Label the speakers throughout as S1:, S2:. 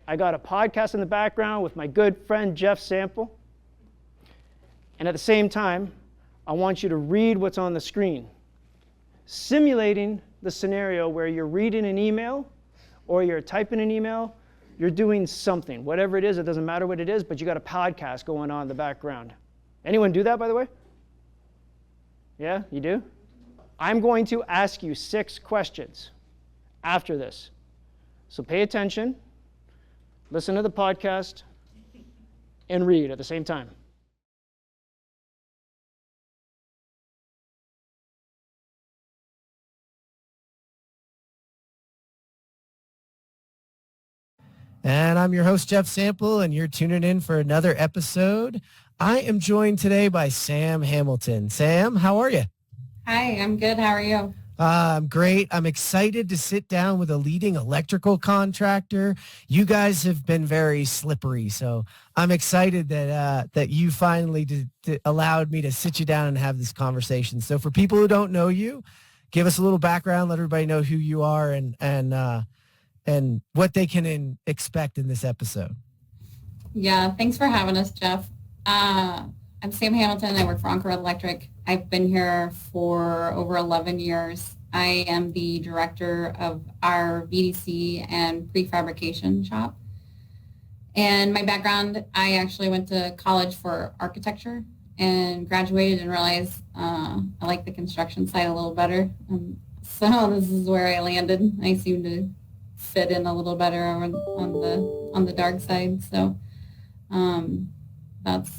S1: I got a podcast in the background with my good friend Jeff Sample. And at the same time, I want you to read what's on the screen, simulating the scenario where you're reading an email or you're typing an email, you're doing something. Whatever it is, it doesn't matter what it is, but you got a podcast going on in the background. Anyone do that, by the way? Yeah, you do? I'm going to ask you 6 questions after this. So pay attention, listen to the podcast, and read at the same time.
S2: And I'm your host, Jeff Sample, and you're tuning in for another episode. I am joined today by Sam Hamilton. Sam, how are you?
S3: Hi, I'm good. How are you?
S2: I'm great. I'm excited to sit down with a leading electrical contractor. You guys have been very slippery, so I'm excited that you finally allowed me to sit you down and have this conversation. So for people who don't know you, give us a little background, let everybody know who you are and what they can expect in this episode.
S3: Yeah, thanks for having us, Jeff. I'm Sam Hamilton. I work for Encore Electric. I've been here for over 11 years. I am the director of our VDC and prefabrication shop. And my background, I actually went to college for architecture and graduated and realized I like the construction side a little better. So this is where I landed. I seem to fit in a little better on the dark side. So that's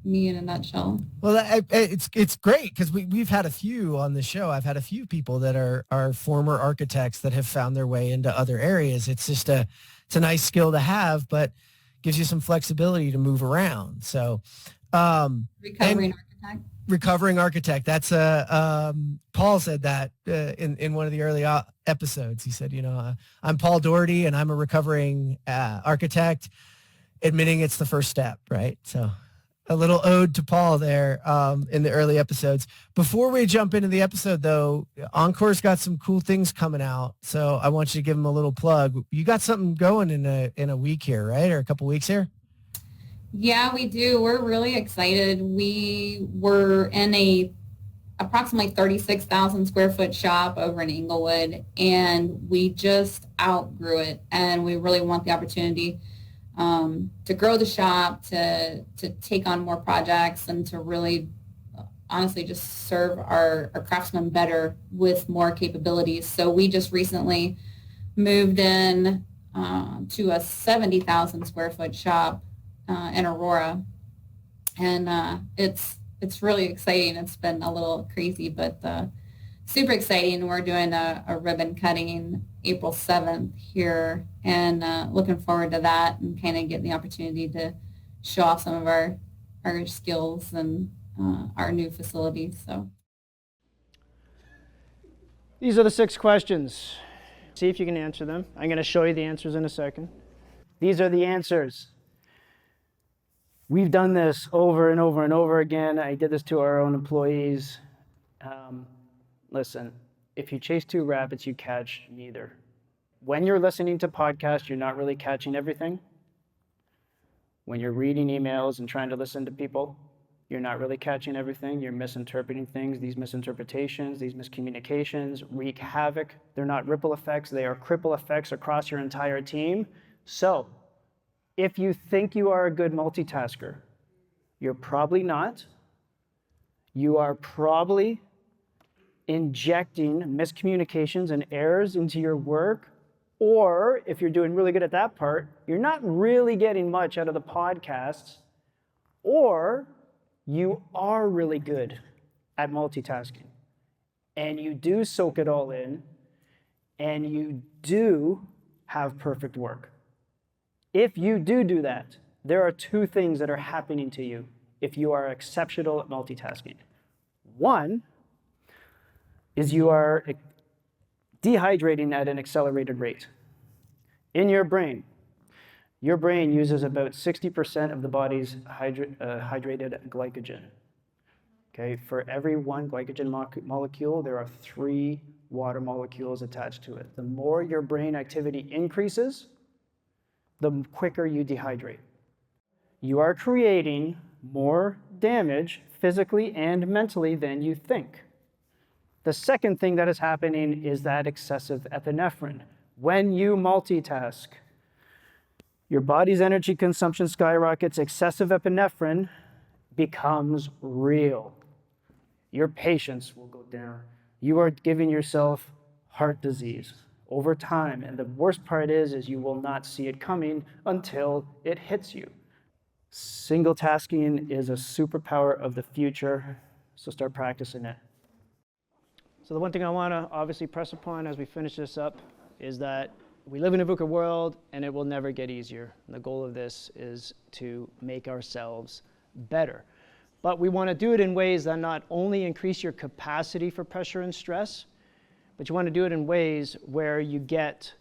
S3: me in a nutshell.
S2: Well, it's great because we've had a few on the show. I've had a few people that are former architects that have found their way into other areas. It's just it's a nice skill to have, but gives you some flexibility to move around. So recovering architect. That's Paul said that in one of the early episodes. He said, I'm Paul Doherty and I'm a recovering architect, admitting it's the first step, right? So a little ode to Paul there in the early episodes. Before we jump into the episode, though, Encore's got some cool things coming out, so I want you to give them a little plug. You got something going in a week here, right, or a couple weeks here?
S3: Yeah, we do. We're really excited. We were in a approximately 36,000 square foot shop over in Inglewood, and we just outgrew it, and we really want the opportunity to grow the shop, to take on more projects, and to really honestly just serve our craftsmen better with more capabilities. So we just recently moved in to a 70,000 square foot shop in Aurora, and it's really exciting. It's been a little crazy, but super exciting. We're doing a ribbon cutting April 7th here, and looking forward to that and kind of getting the opportunity to show off some of our skills and our new facilities. So
S1: These are the 6 questions. See if you can answer them. I'm going to show you the answers in a second. These are the answers. We've done this over and over and over again. I did this to our own employees. Listen, if you chase 2 rabbits, you catch neither. When you're listening to podcasts, you're not really catching everything. When you're reading emails and trying to listen to people, you're not really catching everything. You're misinterpreting things. These misinterpretations, these miscommunications wreak havoc. They're not ripple effects. They are cripple effects across your entire team. So, if you think you are a good multitasker, you're probably not. You are probably injecting miscommunications and errors into your work, or if you're doing really good at that part, you're not really getting much out of the podcasts, or you are really good at multitasking, and you do soak it all in, and you do have perfect work. If you do that, there are 2 things that are happening to you if you are exceptional at multitasking. One is you are dehydrating at an accelerated rate. In your brain uses about 60% of the body's hydrated glycogen. Okay, for every 1 glycogen molecule, there are 3 water molecules attached to it. The more your brain activity increases, the quicker you dehydrate. You are creating more damage physically and mentally than you think. The second thing that is happening is that excessive epinephrine. When you multitask, your body's energy consumption skyrockets, excessive epinephrine becomes real. Your patience will go down. You are giving yourself heart disease over time. And the worst part is you will not see it coming until it hits you. Single tasking is a superpower of the future, so start practicing it. So the one thing I want to obviously press upon as we finish this up is that we live in a VUCA world and it will never get easier. And the goal of this is to make ourselves better. But we want to do it in ways that not only increase your capacity for pressure and stress, but you want to do it in ways where you get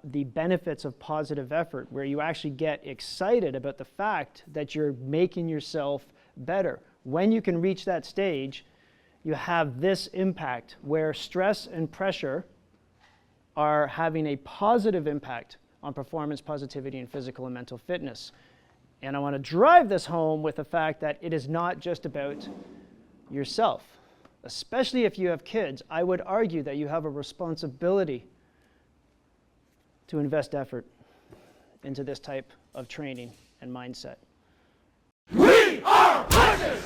S1: the benefits of positive effort, where you actually get excited about the fact that you're making yourself better. When you can reach that stage, you have this impact where stress and pressure are having a positive impact on performance, positivity, and physical and mental fitness. And I want to drive this home with the fact that it is not just about yourself. Especially if you have kids, I would argue that you have a responsibility to invest effort into this type of training and mindset.
S4: We are Hunters!